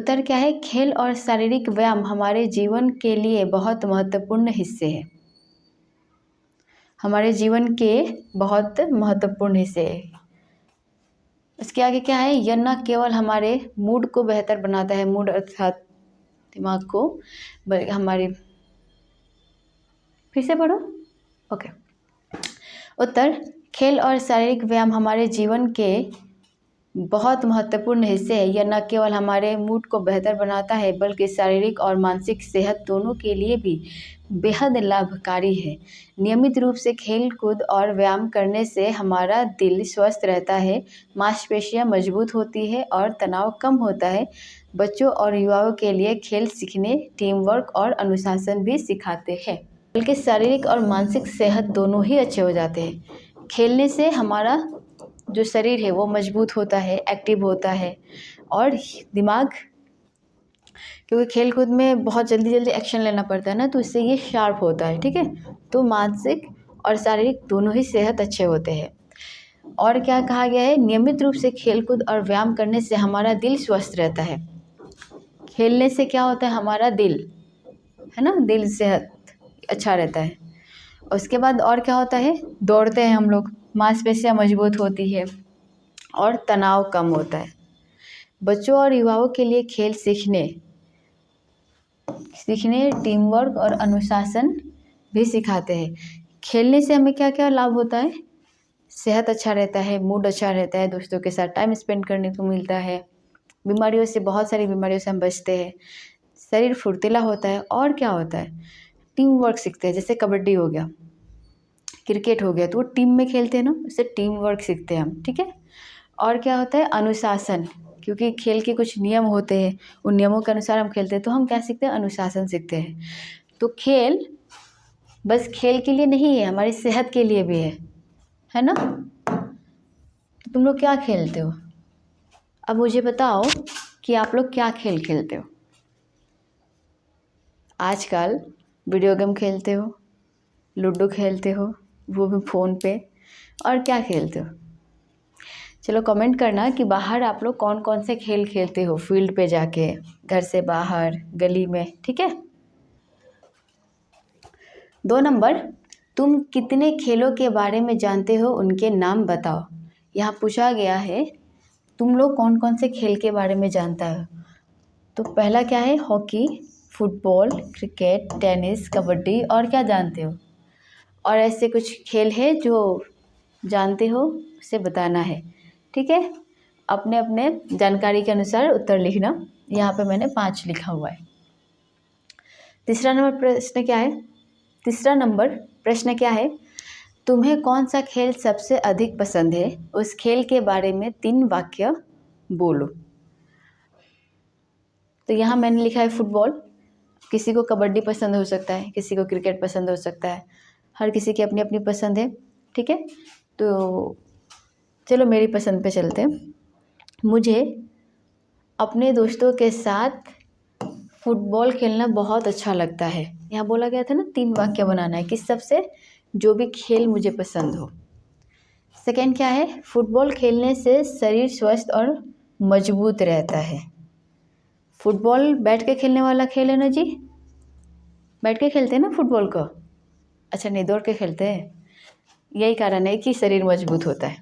उत्तर क्या है? खेल और शारीरिक व्यायाम हमारे जीवन के लिए बहुत महत्वपूर्ण हिस्से हैं। हमारे जीवन के बहुत महत्वपूर्ण हिस्से हैं। इसके आगे क्या है? यह न केवल हमारे मूड को बेहतर बनाता है, मूड अर्थात दिमाग को, बल्कि हमारी, फिर से पढ़ो। ओके। उत्तर, खेल और शारीरिक व्यायाम हमारे जीवन के बहुत महत्वपूर्ण हिस्से है। यह न केवल हमारे मूड को बेहतर बनाता है बल्कि शारीरिक और मानसिक सेहत दोनों के लिए भी बेहद लाभकारी है। नियमित रूप से खेल कूद और व्यायाम करने से हमारा दिल स्वस्थ रहता है, मांसपेशियां मजबूत होती है और तनाव कम होता है। बच्चों और युवाओं के लिए खेल सीखने, टीम वर्क और अनुशासन भी सिखाते हैं, बल्कि शारीरिक और मानसिक सेहत दोनों ही अच्छे हो जाते हैं। खेलने से हमारा जो शरीर है वो मजबूत होता है, एक्टिव होता है, और दिमाग, क्योंकि खेल कूद में बहुत जल्दी जल्दी एक्शन लेना पड़ता है ना, तो इससे ये शार्प होता है। ठीक है, तो मानसिक और शारीरिक दोनों ही सेहत अच्छे होते हैं। और क्या कहा गया है? नियमित रूप से खेल कूद और व्यायाम करने से हमारा दिल स्वस्थ रहता है। खेलने से क्या होता है? हमारा दिल, है ना, दिल सेहत अच्छा रहता है। उसके बाद और क्या होता है? दौड़ते हैं हम लोग, मांसपेशियां मजबूत होती है और तनाव कम होता है। बच्चों और युवाओं के लिए खेल सीखने, टीम वर्क और अनुशासन भी सिखाते हैं। खेलने से हमें क्या क्या लाभ होता है? सेहत अच्छा रहता है, मूड अच्छा रहता है, दोस्तों के साथ टाइम स्पेंड करने को मिलता है, बीमारियों से, बहुत सारी बीमारियों से हम बचते हैं, शरीर फुर्तीला होता है, और क्या होता है? टीम वर्क सीखते हैं। जैसे कबड्डी हो गया, क्रिकेट हो गया, तो वो टीम में खेलते हैं ना, उससे टीम वर्क सीखते हैं हम। ठीक है। और क्या होता है? अनुशासन, क्योंकि खेल के कुछ नियम होते हैं, उन नियमों के अनुसार हम खेलते हैं, तो हम क्या सीखते हैं? अनुशासन सीखते हैं। तो खेल बस खेल के लिए नहीं है, हमारी सेहत के लिए भी है ना। तो तुम लोग क्या खेलते हो? अब मुझे बताओ कि आप लोग क्या खेल खेलते हो। आजकल वीडियो गेम खेलते हो, लूडो खेलते हो, वो भी फ़ोन पे, और क्या खेलते हो? चलो कमेंट करना कि बाहर आप लोग कौन कौन से खेल खेलते हो, फील्ड पे जाके, घर से बाहर, गली में। ठीक है। 2 नंबर, तुम कितने खेलों के बारे में जानते हो, उनके नाम बताओ। यहाँ पूछा गया है तुम लोग कौन कौन से खेल के बारे में जानता हो। तो पहला क्या है? Hockey, football, cricket, tennis, kabaddi, और क्या जानते हो? और ऐसे कुछ खेल है जो जानते हो, उसे बताना है। ठीक है। अपने अपने जानकारी के अनुसार उत्तर लिखना। यहाँ पे मैंने 5 लिखा हुआ है। तीसरा नंबर प्रश्न क्या है? तुम्हें कौन सा खेल सबसे अधिक पसंद है? उस खेल के बारे में 3 वाक्य बोलो। तो यहाँ मैंने लिखा है फुटबॉल। किसी को कबड्डी पसंद हो सकता है, किसी को क्रिकेट पसंद हो सकता है, हर किसी की अपनी अपनी पसंद है। ठीक है। तो चलो मेरी पसंद पे चलते हैं। मुझे अपने दोस्तों के साथ फुटबॉल खेलना बहुत अच्छा लगता है। यहाँ बोला गया था ना 3 वाक्य बनाना है, किस सबसे, जो भी खेल मुझे पसंद हो। सेकंड क्या है? फुटबॉल खेलने से शरीर स्वस्थ और मजबूत रहता है। फुटबॉल बैठ के खेलने वाला खेल है ना जी, बैठ के खेलते हैं ना फुटबॉल को। अच्छा, नहीं, दौड़ के खेलते हैं। यही कारण है कि शरीर मजबूत होता है।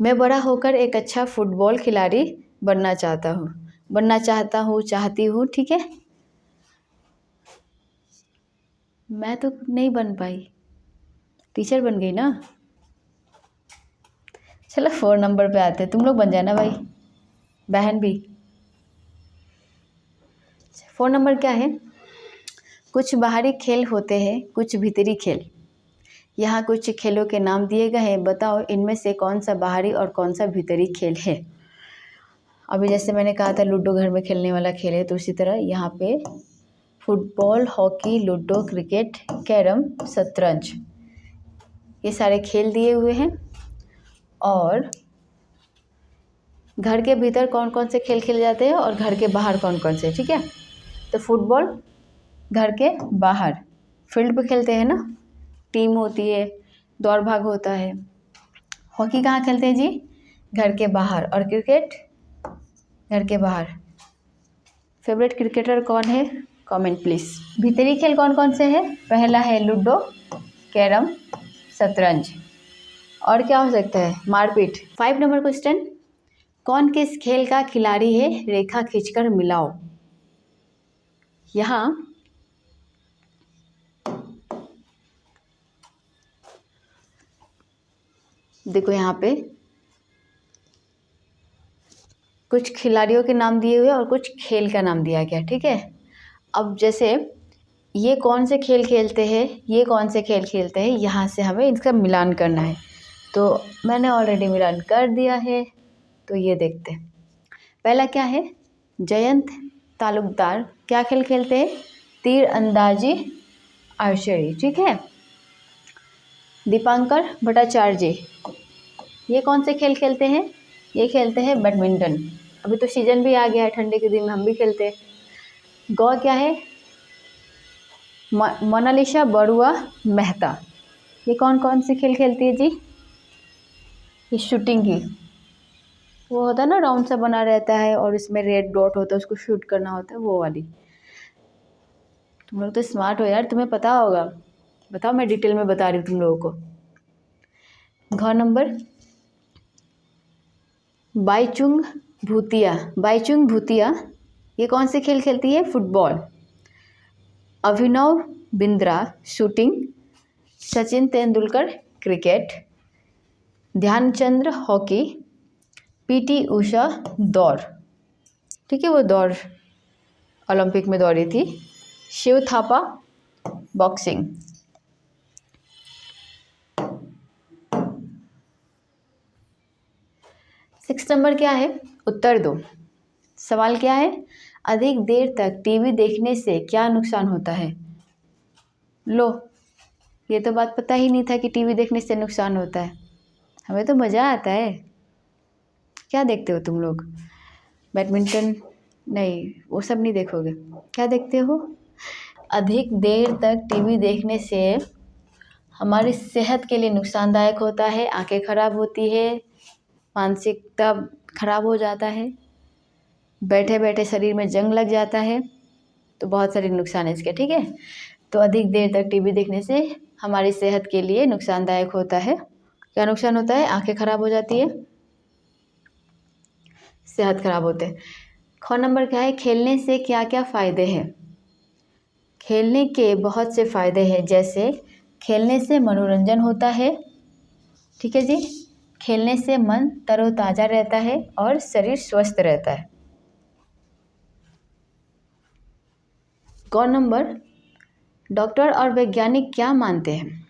मैं बड़ा होकर एक अच्छा फुटबॉल खिलाड़ी बनना चाहता हूँ, चाहती हूँ। ठीक है। मैं तो नहीं बन पाई, टीचर बन गई ना। चलो 4 नंबर पे आते हैं। तुम लोग बन जाना भाई, बहन भी। 4 नंबर क्या है? कुछ बाहरी खेल होते हैं, कुछ भीतरी खेल। यहाँ कुछ खेलों के नाम दिए गए हैं, बताओ इनमें से कौन सा बाहरी और कौन सा भीतरी खेल है। अभी जैसे मैंने कहा था लूडो घर में खेलने वाला खेल है, तो उसी तरह यहाँ पे football, hockey, ludo, cricket, carrom, शतरंज, ये सारे खेल दिए हुए हैं। और घर के भीतर कौन कौन से खेल खेले जाते हैं और घर के बाहर कौन कौन से। ठीक है। तो फुटबॉल घर के बाहर फील्ड पे खेलते हैं ना, टीम होती है, दौड़ भाग होता है। हॉकी कहाँ खेलते हैं जी? घर के बाहर। और क्रिकेट घर के बाहर। फेवरेट क्रिकेटर कौन है? Comment please. भीतरी खेल कौन कौन से हैं? पहला है लूडो, कैरम, शतरंज। और क्या हो सकता है? मारपीट। 5 नंबर क्वेश्चन, कौन किस खेल का खिलाड़ी है? रेखा खींचकर मिलाओ। यहाँ देखो, यहाँ पे कुछ खिलाड़ियों के नाम दिए हुए और कुछ खेल का नाम दिया गया, ठीक है। अब जैसे ये कौन से खेल खेलते हैं, ये कौन से खेल खेलते हैं, यहाँ से हमें इनका मिलान करना है। तो मैंने ऑलरेडी मिलान कर दिया है, तो ये देखते हैं। पहला क्या है? जयंत तालुकदार क्या खेल खेलते हैं? तीर अंदाजी, आर्चरी, ठीक है। दीपांकर भट्टाचार्य ये कौन से खेल खेलते हैं? ये खेलते हैं बैडमिंटन। अभी तो सीजन भी आ गया है, ठंडे के दिन में हम भी खेलते हैं। गौ क्या है? मोनालिसा बरुआ मेहता ये कौन कौन से खेल खेलती है जी? ये शूटिंग की, वो होता है ना, राउंड सा बना रहता है और इसमें रेड डॉट होता है, उसको शूट करना होता है, वो वाली। तुम लोग तो स्मार्ट हो यार, तुम्हें पता होगा। बताओ, मैं डिटेल में बता रही हूँ तुम लोगों को। घ नंबर, बाईचुंग भूतिया। बाईचुंग भूतिया ये कौन से खेल खेलती है? Football. Abhinav Bindra shooting, Sachin Tendulkar cricket, Dhyanchand hockey, PT Usha दौड़, ठीक है, वो दौड़ ओलंपिक में दौड़ी थी। Shiva Thapa boxing. Six number क्या है? उत्तर दो। सवाल क्या है? अधिक देर तक टीवी देखने से क्या नुकसान होता है? लो, ये तो बात पता ही नहीं था कि टीवी देखने से नुकसान होता है। हमें तो मज़ा आता है। क्या देखते हो तुम लोग? बैडमिंटन? नहीं, वो सब नहीं देखोगे। क्या देखते हो? अधिक देर तक टीवी देखने से हमारी सेहत के लिए नुकसानदायक होता है। आंखें खराब होती है, मानसिकता खराब हो जाता है, बैठे बैठे शरीर में जंग लग जाता है। तो बहुत सारे नुकसान है इसके, ठीक है। तो अधिक देर तक टीवी देखने से हमारी सेहत के लिए नुकसानदायक होता है। क्या नुकसान होता है? आंखें खराब हो जाती है, सेहत खराब होते हैं। ख नंबर क्या है? खेलने से क्या क्या फ़ायदे हैं? खेलने के बहुत से फ़ायदे हैं, जैसे खेलने से मनोरंजन होता है, ठीक है जी। खेलने से मन तरोताज़ा रहता है और शरीर स्वस्थ रहता है। ग नंबर, डॉक्टर और वैज्ञानिक क्या मानते हैं?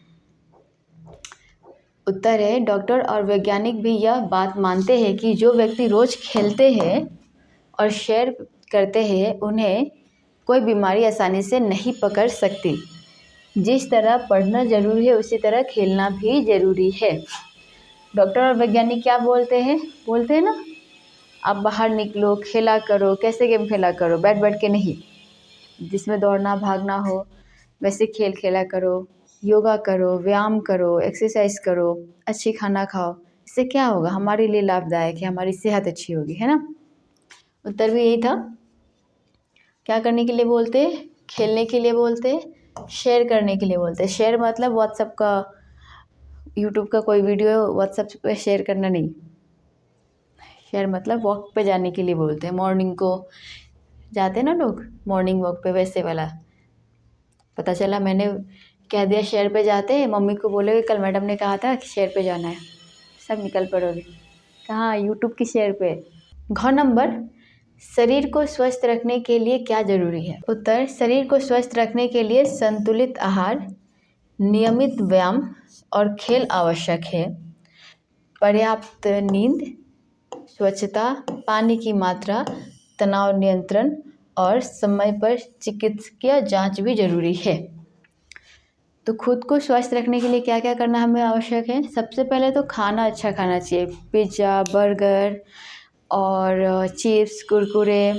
उत्तर है, डॉक्टर और वैज्ञानिक भी यह बात मानते हैं कि जो व्यक्ति रोज़ खेलते हैं और सैर करते हैं, उन्हें कोई बीमारी आसानी से नहीं पकड़ सकती। जिस तरह पढ़ना ज़रूरी है, उसी तरह खेलना भी ज़रूरी है। डॉक्टर और वैज्ञानिक क्या बोलते हैं? बोलते हैं ना, आप बाहर निकलो, खेला करो। कैसे गेम खेला करो? बैठ बैठ के नहीं, जिसमें दौड़ना भागना हो वैसे खेल खेला करो। योगा करो, व्यायाम करो, एक्सरसाइज करो, अच्छी खाना खाओ। इससे क्या होगा? हमारे लिए लाभदायक है, हमारी सेहत अच्छी होगी, है ना। उत्तर भी यही था। क्या करने के लिए बोलते? खेलने के लिए बोलते, शेयर करने के लिए बोलते। शेयर मतलब व्हाट्सएप का, यूट्यूब का कोई वीडियो व्हाट्सएप पे शेयर करना नहीं। शेयर मतलब वॉक पे जाने के लिए बोलते हैं। मॉर्निंग को जाते हैं ना लोग मॉर्निंग वॉक पे, वैसे वाला। पता चला मैंने कह दिया शेयर पे जाते हैं, मम्मी को बोलोगे कल मैडम ने कहा था कि शेयर पे जाना है, सब निकल पड़ोगे। कहाँ? यूट्यूब की शेयर पे। घ नंबर, शरीर को स्वस्थ रखने के लिए क्या जरूरी है? उत्तर, शरीर को स्वस्थ रखने के लिए संतुलित आहार, नियमित व्यायाम और खेल आवश्यक है। पर्याप्त नींद, स्वच्छता, पानी की मात्रा, तनाव नियंत्रण और समय पर चिकित्सकीय जांच भी जरूरी है। तो खुद को स्वस्थ रखने के लिए क्या क्या करना हमें आवश्यक है? सबसे पहले तो खाना अच्छा खाना चाहिए। पिज़्ज़ा, बर्गर और चिप्स, कुरकुरे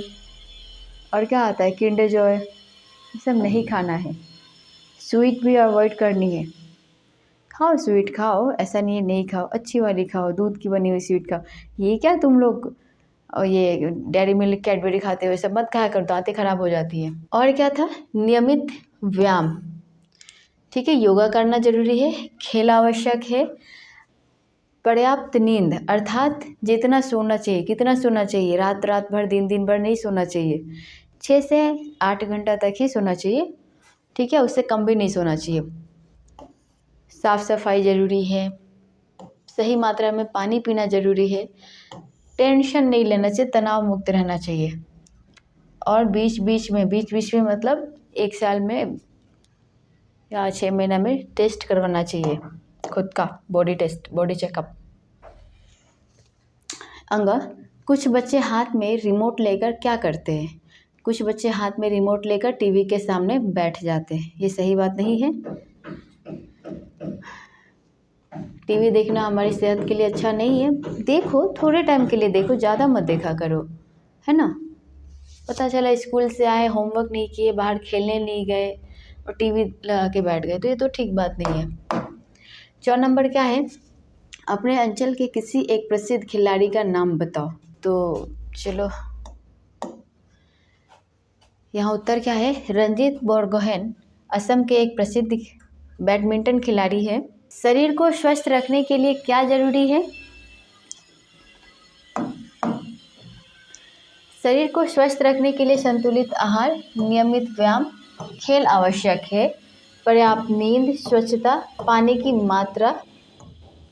और क्या आता है, किंडर जॉय, ये सब नहीं खाना है। स्वीट भी अवॉइड करनी है। खाओ स्वीट खाओ, ऐसा नहीं है नहीं खाओ, अच्छी वाली खाओ, दूध की बनी हुई स्वीट खाओ। ये क्या तुम लोग और ये डेयरी मिल्क कैडबरी खाते हुए सब मत खाया करो, दांतें खराब हो जाती हैं। और क्या था, नियमित व्यायाम, ठीक है, योगा करना जरूरी है, खेल आवश्यक है, पर्याप्त नींद अर्थात जितना सोना चाहिए, कितना सोना चाहिए, रात रात भर दिन दिन भर नहीं सोना चाहिए, 6 से 8 घंटा तक ही सोना चाहिए, ठीक है, उससे कम भी नहीं सोना चाहिए। साफ सफाई ज़रूरी है, सही मात्रा में पानी पीना ज़रूरी है, टेंशन नहीं लेना चाहिए, तनाव मुक्त रहना चाहिए, और बीच बीच में मतलब 1 साल में या 6 महीना में टेस्ट करवाना चाहिए खुद का, बॉडी टेस्ट, बॉडी चेकअप। अंगा, कुछ बच्चे हाथ में रिमोट लेकर क्या करते हैं? कुछ बच्चे हाथ में रिमोट लेकर टीवी के सामने बैठ जाते हैं, ये सही बात नहीं है। टीवी देखना हमारी सेहत के लिए अच्छा नहीं है, देखो थोड़े टाइम के लिए देखो, ज़्यादा मत देखा करो, है ना। पता चला स्कूल से आए, होमवर्क नहीं किए, बाहर खेलने नहीं गए और टीवी लगा के बैठ गए, तो ये तो ठीक बात नहीं है। 4 नंबर क्या है, अपने अंचल के किसी एक प्रसिद्ध खिलाड़ी का नाम बताओ। तो चलो, यहाँ उत्तर क्या है, रंजीत बोरगोहेन असम के एक प्रसिद्ध बैडमिंटन खिलाड़ी है। शरीर को स्वस्थ रखने के लिए क्या जरूरी है? शरीर को स्वस्थ रखने के लिए संतुलित आहार, नियमित व्यायाम, खेल आवश्यक है, पर्याप्त नींद, स्वच्छता, पानी की मात्रा,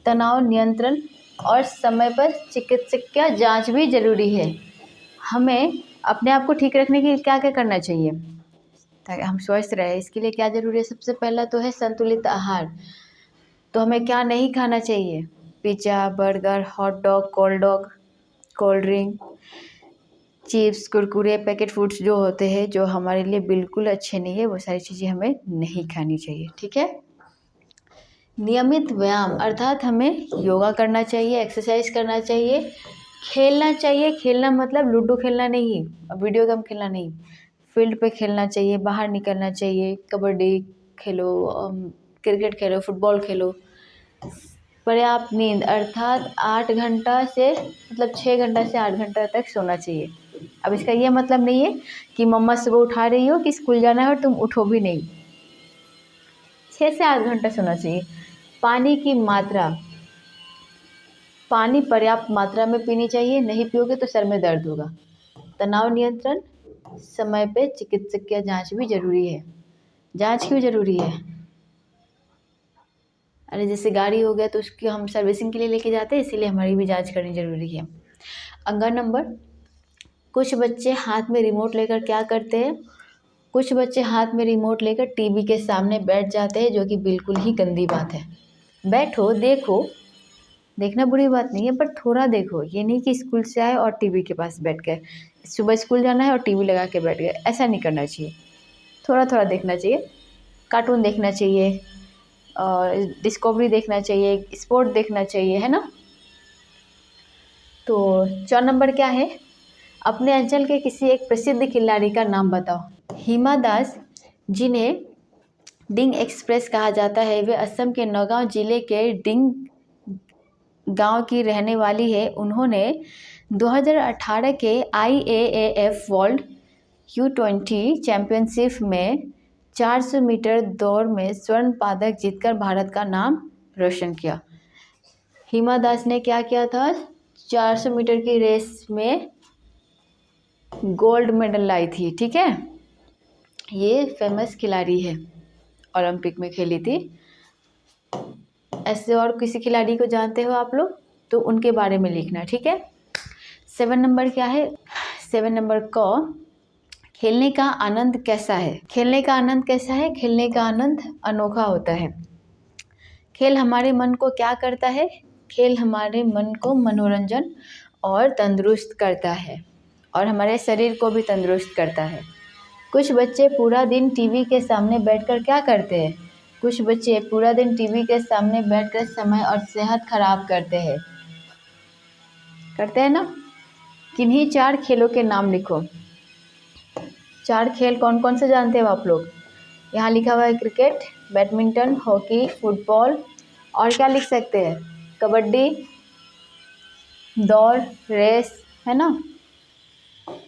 तनाव नियंत्रण और समय पर चिकित्सकीय जांच भी जरूरी है। हमें अपने आप को ठीक रखने के लिए क्या क्या करना चाहिए ताकि हम स्वस्थ रहे, इसके लिए क्या ज़रूरी है? सबसे पहला तो है संतुलित आहार। तो हमें क्या नहीं खाना चाहिए? Pizza, burger, hot dog, cold drink, chips, Kurkure, packet foods जो होते हैं, जो हमारे लिए बिल्कुल अच्छे नहीं है, वो सारी चीज़ें हमें नहीं खानी चाहिए, ठीक है। नियमित व्यायाम अर्थात हमें योगा करना चाहिए, एक्सरसाइज करना चाहिए, खेलना चाहिए। खेलना मतलब लूडो खेलना नहीं, वीडियो गेम खेलना नहीं, फील्ड पे खेलना चाहिए, बाहर निकलना चाहिए, कबड्डी खेलो, क्रिकेट खेलो, फुटबॉल खेलो। पर्याप्त नींद अर्थात 8 घंटा से मतलब 6 घंटा से 8 घंटा तक सोना चाहिए। अब इसका ये मतलब नहीं है कि मम्मा सुबह उठा रही हो कि स्कूल जाना है और तुम उठो भी नहीं, 6 से 8 घंटा सोना चाहिए। पानी की मात्रा, पानी पर्याप्त मात्रा में पीनी चाहिए, नहीं पियोगे तो सर में दर्द होगा। तनाव नियंत्रण, समय पे चिकित्सकीय जांच भी जरूरी है। जांच क्यों जरूरी है? अरे जैसे गाड़ी हो गया तो उसकी हम सर्विसिंग के लिए लेके जाते हैं, इसीलिए हमारी भी जांच करनी जरूरी है। अंगा नंबर, कुछ बच्चे हाथ में रिमोट लेकर क्या करते हैं? कुछ बच्चे हाथ में रिमोट लेकर टीवी के सामने बैठ जाते हैं, जो कि बिल्कुल ही गंदी बात है। बैठो, देखो, देखना बुरी बात नहीं है, पर थोड़ा देखो, ये नहीं कि स्कूल से आए और टीवी के पास बैठ गए, सुबह स्कूल जाना है और टीवी लगा के बैठ गए, ऐसा नहीं करना चाहिए। थोड़ा थोड़ा देखना चाहिए, कार्टून देखना चाहिए, और डिस्कवरी देखना चाहिए, स्पोर्ट देखना चाहिए, है ना। तो 4 नंबर क्या है, अपने अंचल के किसी एक प्रसिद्ध खिलाड़ी का नाम बताओ। हिमा दास, जिन्हें डिंग एक्सप्रेस कहा जाता है, वे असम के नौगांव जिले के डिंग गांव की रहने वाली है। उन्होंने 2018 के IAAF वर्ल्ड U20 चैम्पियनशिप में 400 मीटर दौड़ में स्वर्ण पदक जीतकर भारत का नाम रोशन किया। हिमा दास ने क्या किया था? 400 मीटर की रेस में गोल्ड मेडल लाई थी, ठीक है। ये फेमस खिलाड़ी है, ओलंपिक में खेली थी। ऐसे और किसी खिलाड़ी को जानते हो आप लोग तो उनके बारे में लिखना, ठीक है। 7 नंबर क्या है? 7 नंबर को, खेलने का आनंद कैसा है? खेलने का आनंद कैसा है? खेलने का आनंद अनोखा होता है। खेल हमारे मन को क्या करता है? खेल हमारे मन को मनोरंजन और तंदुरुस्त करता है, और हमारे शरीर को भी तंदुरुस्त करता है। कुछ बच्चे पूरा दिन टीवी के सामने बैठकर क्या करते हैं? कुछ बच्चे पूरा दिन टीवी के सामने बैठकर समय और सेहत खराब करते हैं ना। किन्हीं 4 खेलों के नाम लिखो। 4 खेल कौन कौन से जानते हो आप लोग? यहाँ लिखा हुआ है क्रिकेट, बैडमिंटन, हॉकी, फुटबॉल, और क्या लिख सकते हैं? कबड्डी, दौड़, रेस, है ना।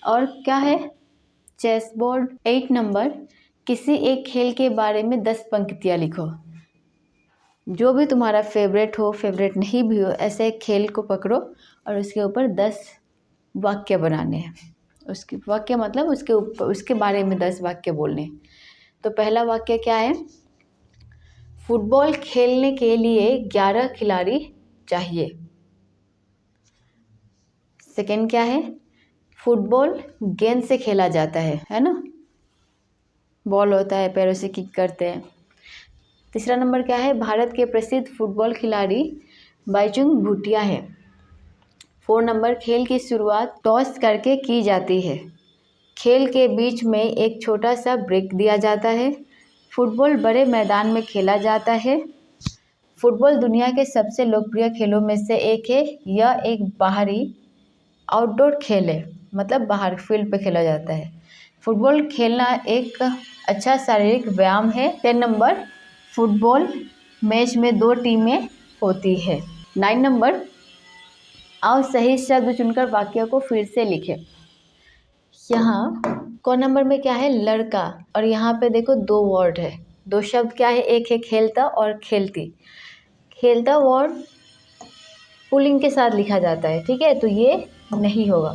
और क्या है, चेस बोर्ड। 8 नंबर, किसी एक खेल के बारे में 10 पंक्तियाँ लिखो। जो भी तुम्हारा फेवरेट हो, फेवरेट नहीं भी हो, ऐसे एक खेल को पकड़ो और उसके ऊपर 10 वाक्य बनाने हैं। उसके वाक्य मतलब उसके ऊपर, उसके बारे में 10 वाक्य बोलने। तो पहला वाक्य क्या है, फुटबॉल खेलने के लिए 11 खिलाड़ी चाहिए। सेकंड क्या है, फुटबॉल गेंद से खेला जाता है ना, बॉल होता है, पैरों से किक करते हैं। तीसरा नंबर क्या है, भारत के प्रसिद्ध फुटबॉल खिलाड़ी बाईचुंग भूटिया है। 4 नंबर, खेल की शुरुआत टॉस करके की जाती है। खेल के बीच में एक छोटा सा ब्रेक दिया जाता है। फुटबॉल बड़े मैदान में खेला जाता है। फुटबॉल दुनिया के सबसे लोकप्रिय खेलों में से एक है। यह एक बाहरी आउटडोर खेल है, मतलब बाहर फील्ड पे खेला जाता है। फुटबॉल खेलना एक अच्छा शारीरिक व्यायाम है। 10 नंबर, फुटबॉल मैच में 2 टीमें होती है। 9 नंबर, आओ सही शब्द चुनकर वाक्य को फिर से लिखें। यहाँ कौन नंबर में क्या है, लड़का, और यहाँ पे देखो 2 वर्ड है, 2 शब्द क्या है, एक है खेलता और खेलती। खेलता वर्ड पुल्लिंग के साथ लिखा जाता है, ठीक है, तो ये नहीं होगा।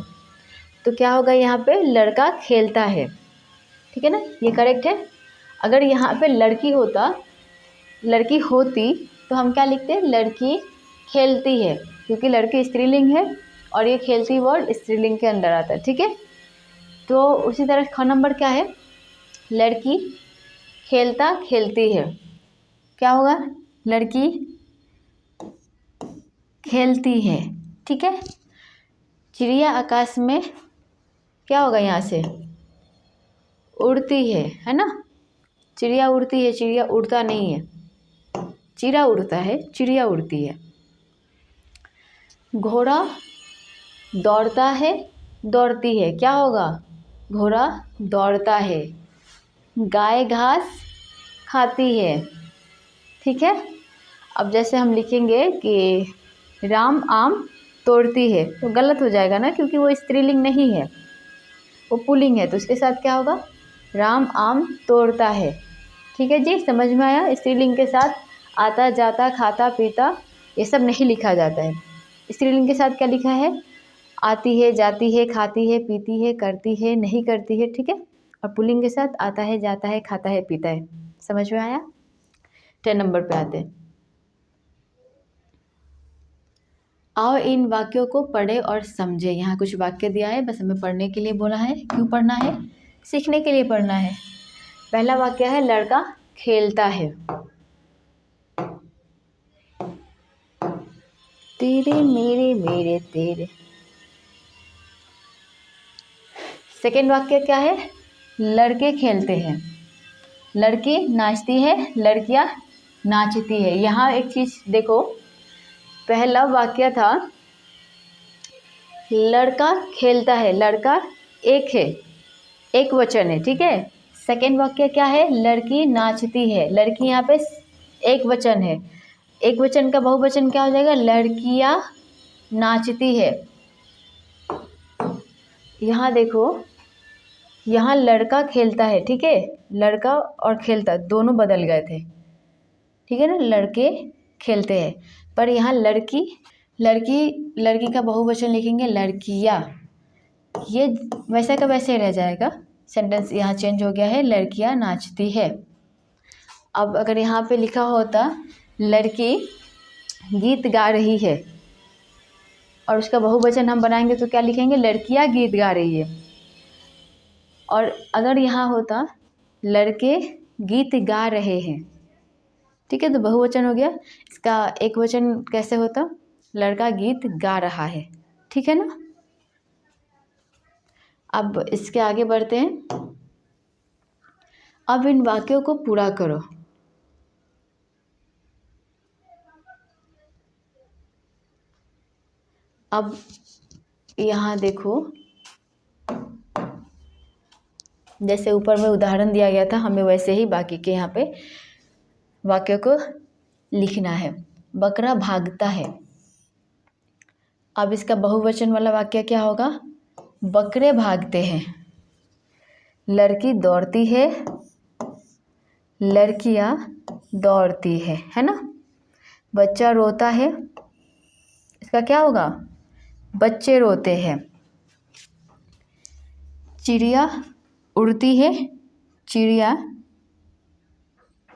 तो क्या होगा, यहाँ पे लड़का खेलता है, ठीक है ना, ये करेक्ट है। अगर यहाँ पे लड़की होती तो हम क्या लिखते, लड़की खेलती है, क्योंकि लड़की स्त्रीलिंग है और ये खेलती वर्ड स्त्रीलिंग के अंदर आता है, ठीक है। तो उसी तरह ख नंबर क्या है, लड़की खेलता खेलती है, क्या होगा, लड़की खेलती है, ठीक है। चिड़िया आकाश में क्या होगा, यहाँ से उड़ती है ना, चिड़िया उड़ती है, चिड़िया उड़ता नहीं है, चिड़ा उड़ता है, चिड़िया उड़ती है। घोड़ा दौड़ता है, दौड़ती है, क्या होगा, घोड़ा दौड़ता है। गाय घास खाती है, ठीक है। अब जैसे हम लिखेंगे कि राम आम तोड़ती है, तो गलत हो जाएगा ना, क्योंकि वो स्त्रीलिंग नहीं है, वो पुल्लिंग है। तो उसके साथ क्या होगा, राम आम तोड़ता है, ठीक है जी, समझ में आया। स्त्रीलिंग के साथ आता जाता खाता पीता ये सब नहीं लिखा जाता है। स्त्रीलिंग के साथ क्या लिखा है, आती है, जाती है, खाती है, पीती है, करती है, नहीं करती है, ठीक है। और पुल्लिंग के साथ आता है, जाता है, खाता है, पीता है। समझ में आया। 10 नंबर पे आते हैं। आओ इन वाक्यों को पढ़े और समझे। यहाँ कुछ वाक्य दिया है, बस हमें पढ़ने के लिए बोला है। क्यों पढ़ना है, सीखने के लिए पढ़ना है। पहला वाक्य है, लड़का खेलता है। तेरे मेरे मेरे तेरे। सेकेंड वाक्य क्या है, लड़के खेलते हैं। लड़की नाचती है, लड़कियां नाचती है। यहाँ एक चीज देखो, पहला वाक्य था लड़का खेलता है, लड़का एक है, एक वचन है, ठीक है। सेकेंड वाक्य क्या है, लड़की नाचती है, लड़की यहाँ पे एक वचन है। एक वचन का बहुवचन क्या हो जाएगा, लड़कियां नाचती है। यहाँ देखो, यहाँ लड़का खेलता है, ठीक है, लड़का और खेलता दोनों बदल गए थे, ठीक है ना, लड़के खेलते हैं। पर यहाँ लड़की, लड़की का बहुवचन लिखेंगे लड़कियाँ, ये वैसा का वैसे रह जाएगा। सेंटेंस यहाँ चेंज हो गया है, लड़कियाँ नाचती है। अब अगर यहाँ पे लिखा होता लड़की गीत गा रही है, और उसका बहुवचन हम बनाएंगे तो क्या लिखेंगे, लड़कियाँ गीत गा रही है। और अगर यहाँ होता लड़के गीत गा रहे हैं, ठीक है, तो बहुवचन हो गया। इसका एक वचन कैसे होता, लड़का गीत गा रहा है, ठीक है ना। अब इसके आगे बढ़ते हैं। अब इन वाक्यों को पूरा करो। अब यहाँ देखो, जैसे ऊपर में उदाहरण दिया गया था, हमें वैसे ही बाकी के यहाँ पे वाक्यों को लिखना है। बकरा भागता है। अब इसका बहुवचन वाला वाक्य क्या होगा? बकरे भागते हैं, लड़की दौड़ती है, लड़कियां दौड़ती है ना। बच्चा रोता है, इसका क्या होगा? बच्चे रोते हैं। चिड़िया उड़ती है, चिड़िया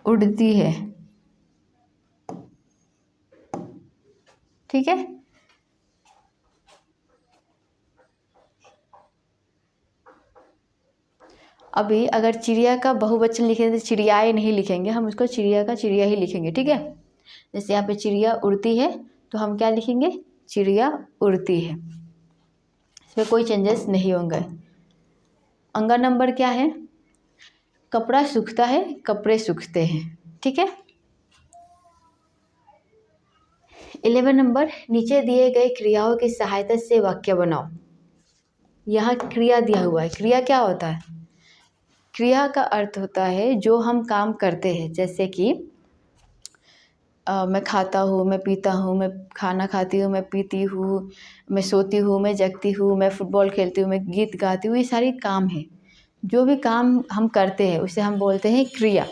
उड़ती है। ठीक है। अभी अगर चिड़िया का बहुवचन लिखेंगे तो चिड़ियाएँ नहीं लिखेंगे, हम उसको चिड़िया का चिड़िया ही लिखेंगे। ठीक है। जैसे यहाँ पे चिड़िया उड़ती है तो हम क्या लिखेंगे? चिड़िया उड़ती है। इसमें कोई चेंजेस नहीं होंगे। अंगा नंबर क्या है? कपड़ा सूखता है, कपड़े सूखते हैं। ठीक है। 11 नंबर, नीचे दिए गए क्रियाओं की सहायता से वाक्य बनाओ। यहाँ क्रिया दिया हुआ है। क्रिया क्या होता है? क्रिया का अर्थ होता है जो हम काम करते हैं, जैसे कि मैं खाता हूँ, मैं पीता हूँ, मैं खाना खाती हूँ, मैं पीती हूँ, मैं सोती हूँ, मैं जगती हूँ, मैं फुटबॉल खेलती हूँ, मैं गीत गाती हूँ। ये सारी काम है। जो भी काम हम करते हैं उसे हम बोलते हैं क्रिया।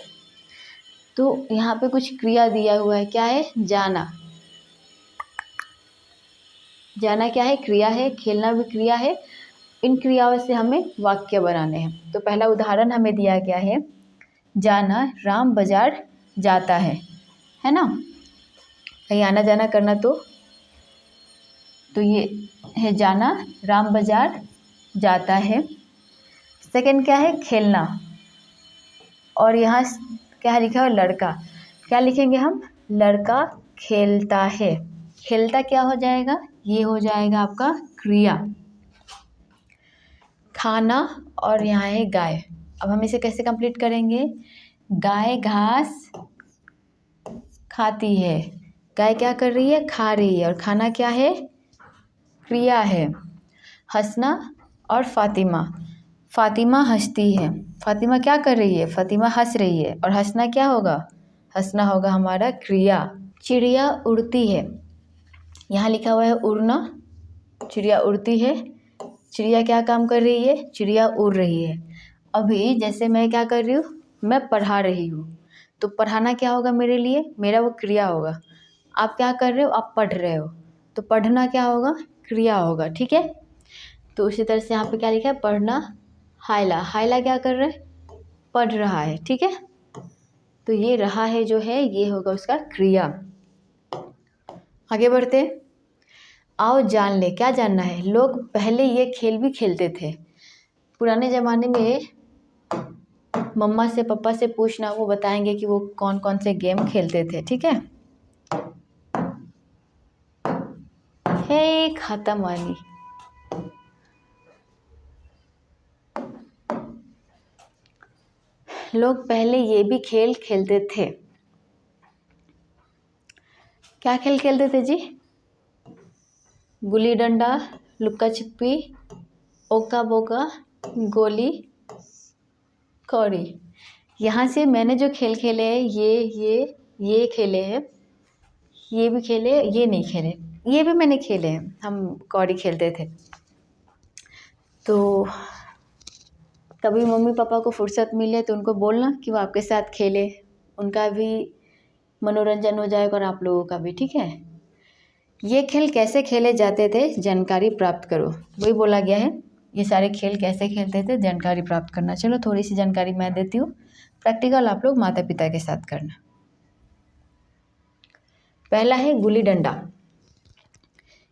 तो यहाँ पे कुछ क्रिया दिया हुआ है। क्या है? जाना। जाना क्या है? क्रिया है। खेलना भी क्रिया है। इन क्रियाओं से हमें वाक्य बनाने हैं। तो पहला उदाहरण हमें दिया गया है, जाना राम बाजार जाता है ना। कहीं आना जाना करना तो ये है जाना राम बाजार जाता है। सेकंड क्या है? खेलना। और यहाँ क्या लिखा है? लड़का। क्या लिखेंगे हम? लड़का खेलता है। खेलता क्या हो जाएगा? ये हो जाएगा आपका क्रिया। खाना और यहाँ है गाय। अब हम इसे कैसे कंप्लीट करेंगे? गाय घास खाती है। गाय क्या कर रही है? खा रही है। और खाना क्या है? क्रिया है। हंसना और फातिमा। फातिमा हंसती है। फातिमा क्या कर रही है? फातिमा हंस रही है। और हंसना क्या होगा? हंसना होगा हमारा क्रिया। चिड़िया उड़ती है। यहाँ लिखा हुआ है उड़ना। चिड़िया उड़ती है। चिड़िया क्या काम कर रही है? चिड़िया उड़ रही है। अभी जैसे मैं क्या कर रही हूँ? मैं पढ़ा रही हूँ। तो पढ़ाना क्या होगा मेरे लिए? मेरा वो क्रिया होगा। आप क्या कर रहे हो? आप पढ़ रहे हो। तो पढ़ना क्या होगा? क्रिया होगा। ठीक है। तो उसी तरह से यहाँ पे क्या लिखा है? पढ़ना। हाइला। हाइला क्या कर रहा है? पढ़ रहा है। ठीक है। तो ये रहा है जो है ये होगा उसका क्रिया। आगे बढ़ते। आओ जान ले। क्या जानना है? लोग पहले ये खेल भी खेलते थे। पुराने ज़माने में मम्मा से पापा से पूछना, वो बताएंगे कि वो कौन कौन से गेम खेलते थे। ठीक है। हे खत्म वाली। लोग पहले ये भी खेल खेलते थे। क्या खेल खेलते थे जी? गुल्ली डंडा, लुक्का छिपी, ओका बोका, गोली कौड़ी। यहाँ से मैंने जो खेल खेले हैं ये खेले हैं, ये भी खेले, ये नहीं खेले, ये भी मैंने खेले हैं। हम कौड़ी खेलते थे। तो कभी मम्मी पापा को फुर्सत मिले तो उनको बोलना कि वो आपके साथ खेले, उनका भी मनोरंजन हो जाएगा और आप लोगों का भी। ठीक है। ये खेल कैसे खेले जाते थे? जानकारी प्राप्त करो। वही बोला गया है, ये सारे खेल कैसे खेलते थे, जानकारी प्राप्त करना। चलो थोड़ी सी जानकारी मैं देती हूँ। प्रैक्टिकल आप लोग माता पिता के साथ करना। पहला है गुल्ली डंडा।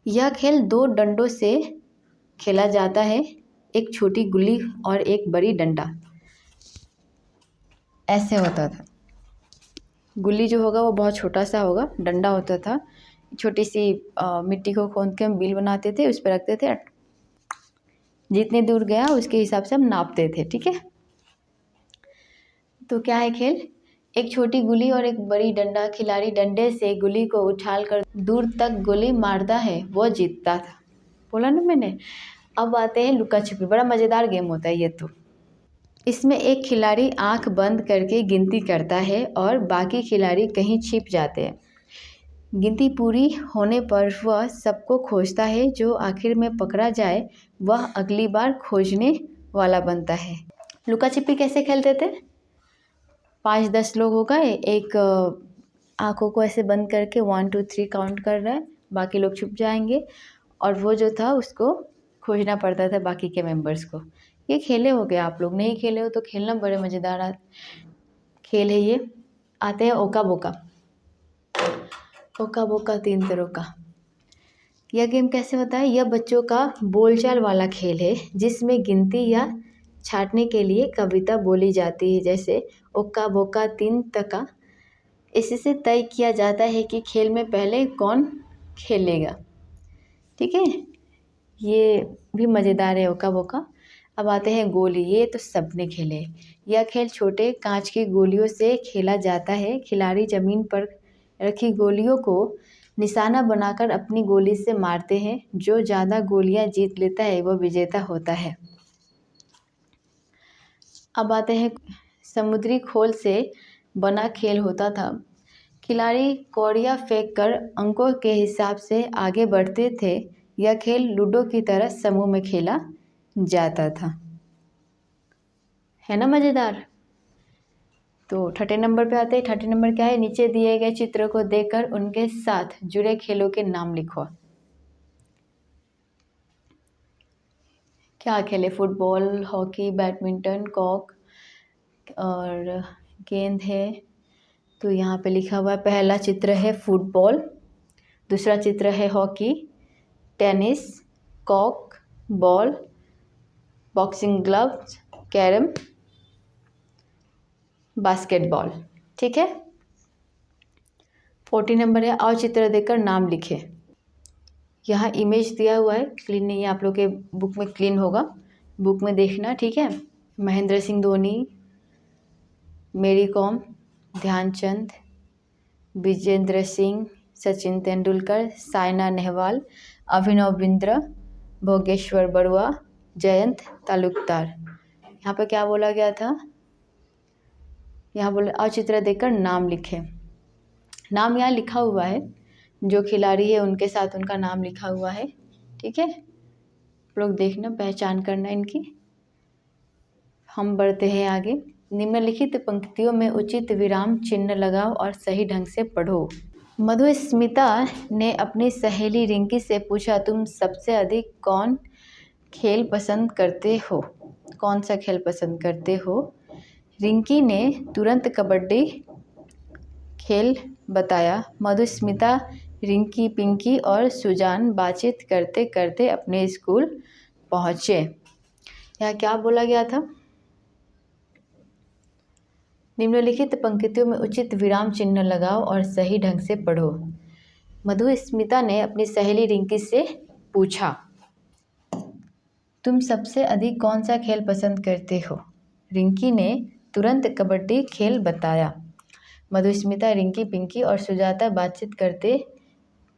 यह खेल 2 डंडों से खेला जाता है, एक छोटी गुल्ली और एक बड़ी डंडा। ऐसे होता था। गुल्ली जो होगा वो बहुत छोटा सा होगा, डंडा होता था छोटी सी मिट्टी को खोद के हम बिल बनाते थे, उस पर रखते थे, जितने दूर गया उसके हिसाब से हम नापते थे। ठीक है। तो क्या है खेल? एक छोटी गुल्ली और एक बड़ी डंडा। खिलाड़ी डंडे से गुल्ली को उछालकर दूर तक गोली मारता है, वो जीतता था। बोला ना मैंने। अब आते हैं लुका छिपी। बड़ा मज़ेदार गेम होता है ये तो। इसमें एक खिलाड़ी आंख बंद करके गिनती करता है और बाकी खिलाड़ी कहीं छिप जाते हैं। गिनती पूरी होने पर वह सबको खोजता है, जो आखिर में पकड़ा जाए वह अगली बार खोजने वाला बनता है। लुका छिपी कैसे खेलते थे? 5-10 लोग हो गए, एक आँखों को ऐसे बंद करके 1 2 3 काउंट कर रहा है, बाकी लोग छुप जाएंगे और वो जो था उसको खोजना पड़ता था बाकी के मेंबर्स को। ये खेले हो गए, आप लोग नहीं खेले हो तो खेलना, बड़े मज़ेदार खेल है ये। आते हैं ओका बोका। ओका बोका 3 तरह का। यह गेम कैसे होता है? यह बच्चों का बोलचाल वाला खेल है जिसमें गिनती या छाँटने के लिए कविता बोली जाती है, जैसे ओका बोका 3 तका। इससे तय किया जाता है कि खेल में पहले कौन खेलेगा। ठीक है, ये भी मज़ेदार है ओका बोका। अब आते हैं गोली। ये तो सबने खेले। यह खेल छोटे कांच की गोलियों से खेला जाता है। खिलाड़ी ज़मीन पर रखी गोलियों को निशाना बनाकर अपनी गोली से मारते हैं। जो ज़्यादा गोलियां जीत लेता है वह विजेता होता है। अब आते हैं समुद्री खोल से बना खेल होता था। खिलाड़ी कौड़ियाँ फेंक कर अंकों के हिसाब से आगे बढ़ते थे। यह खेल लूडो की तरह समूह में खेला जाता था। है ना मज़ेदार? तो 30 नंबर पे आते हैं। 30 नंबर क्या है? नीचे दिए गए चित्र को देखकर उनके साथ जुड़े खेलों के नाम लिखो। क्या खेले? फुटबॉल, हॉकी, बैडमिंटन, कॉक और गेंद है। तो यहाँ पे लिखा हुआ है, पहला चित्र है फुटबॉल, दूसरा चित्र है hockey, tennis, cock, ball, boxing gloves, carrom, basketball. ठीक है। 40 नंबर है, और चित्र देखकर नाम लिखे। यहाँ इमेज दिया हुआ है, क्लीन नहीं है, आप लोग के बुक में क्लीन होगा, बुक में देखना। ठीक है। महेंद्र सिंह धोनी, मेरी कॉम, ध्यानचंद, विजेंद्र सिंह, सचिन तेंदुलकर, साइना नेहवाल, अभिनव बिंद्रा, भोगेश्वर बरुआ, जयंत तालुकदार। यहाँ पर क्या बोला गया था? यहाँ बोले और चित्र देखकर नाम लिखें। नाम यहाँ लिखा हुआ है, जो खिलाड़ी है उनके साथ उनका नाम लिखा हुआ है। ठीक है, लोग देखना, पहचान करना इनकी। हम बढ़ते हैं आगे। निम्नलिखित पंक्तियों में उचित विराम चिन्ह लगाओ और सही ढंग से पढ़ो। मधुस्मिता ने अपनी सहेली रिंकी से पूछा, तुम सबसे अधिक कौन खेल पसंद करते हो? कौन सा खेल पसंद करते हो? रिंकी ने तुरंत कबड्डी खेल बताया। मधुस्मिता, रिंकी, पिंकी और सुजान बातचीत करते करते अपने स्कूल पहुँचे। यहाँ क्या बोला गया था? निम्नलिखित पंक्तियों में उचित विराम चिन्ह लगाओ और सही ढंग से पढ़ो। मधुस्मिता ने अपनी सहेली रिंकी से पूछा, तुम सबसे अधिक कौन सा खेल पसंद करते हो? रिंकी ने तुरंत कबड्डी खेल बताया। मधुस्मिता, रिंकी, पिंकी और सुजाता बातचीत करते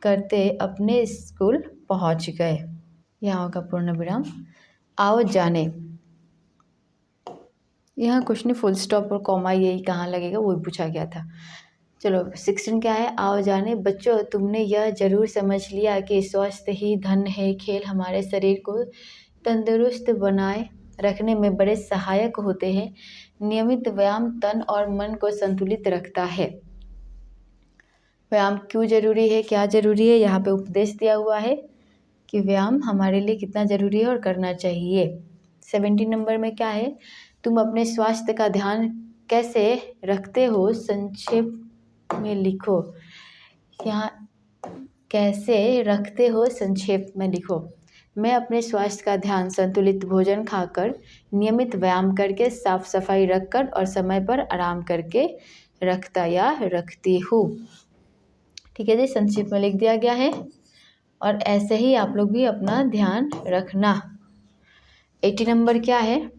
करते अपने स्कूल पहुंच गए। यहाँ का पूर्ण विराम। आओ जाने। यहाँ कुछ नहीं, फुल स्टॉप और कॉमा यही कहाँ लगेगा वो भी पूछा गया था। चलो 16 क्या है? आओ जाने। बच्चों, तुमने यह जरूर समझ लिया कि स्वास्थ्य ही धन है। खेल हमारे शरीर को तंदुरुस्त बनाए रखने में बड़े सहायक होते हैं। नियमित व्यायाम तन और मन को संतुलित रखता है। व्यायाम क्यों जरूरी है, क्या जरूरी है? यहाँ पे उपदेश दिया हुआ है कि व्यायाम हमारे लिए कितना जरूरी है और करना चाहिए। 17 नंबर में क्या है? तुम अपने स्वास्थ्य का ध्यान कैसे रखते हो? संक्षेप में लिखो। यहाँ कैसे रखते हो, संक्षेप में लिखो। मैं अपने स्वास्थ्य का ध्यान संतुलित भोजन खाकर, नियमित व्यायाम करके, साफ सफाई रखकर और समय पर आराम करके रखता या रखती हूँ। ठीक है जी, संक्षिप्त में लिख दिया गया है। और ऐसे ही आप लोग भी अपना ध्यान रखना। 80 नंबर क्या है?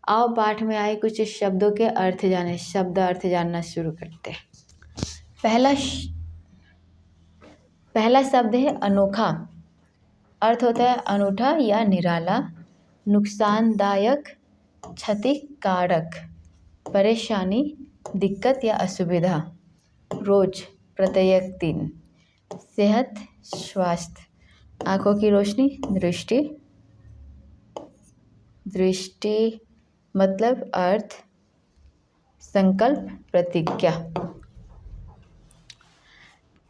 आओ पाठ में आए कुछ शब्दों के अर्थ जाने। शब्द अर्थ जानना शुरू करते हैं। पहला शब्द है अनोखा। अर्थ होता है अनूठा या निराला, नुकसानदायक, क्षतिकारक, परेशानी, दिक्कत या असुविधा। रोज, प्रत्यय 3। सेहत, स्वास्थ्य, आँखों की रोशनी, दृष्टि, दृष्टि मतलब अर्थ, संकल्प, प्रतिज्ञा।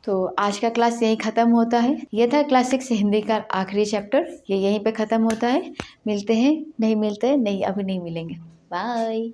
तो आज का क्लास यहीं ख़त्म होता है। यह था क्लास 6 हिंदी का आखिरी चैप्टर, ये यहीं पे ख़त्म होता है। मिलते हैं, नहीं मिलते नहीं, अभी नहीं मिलेंगे। बाय।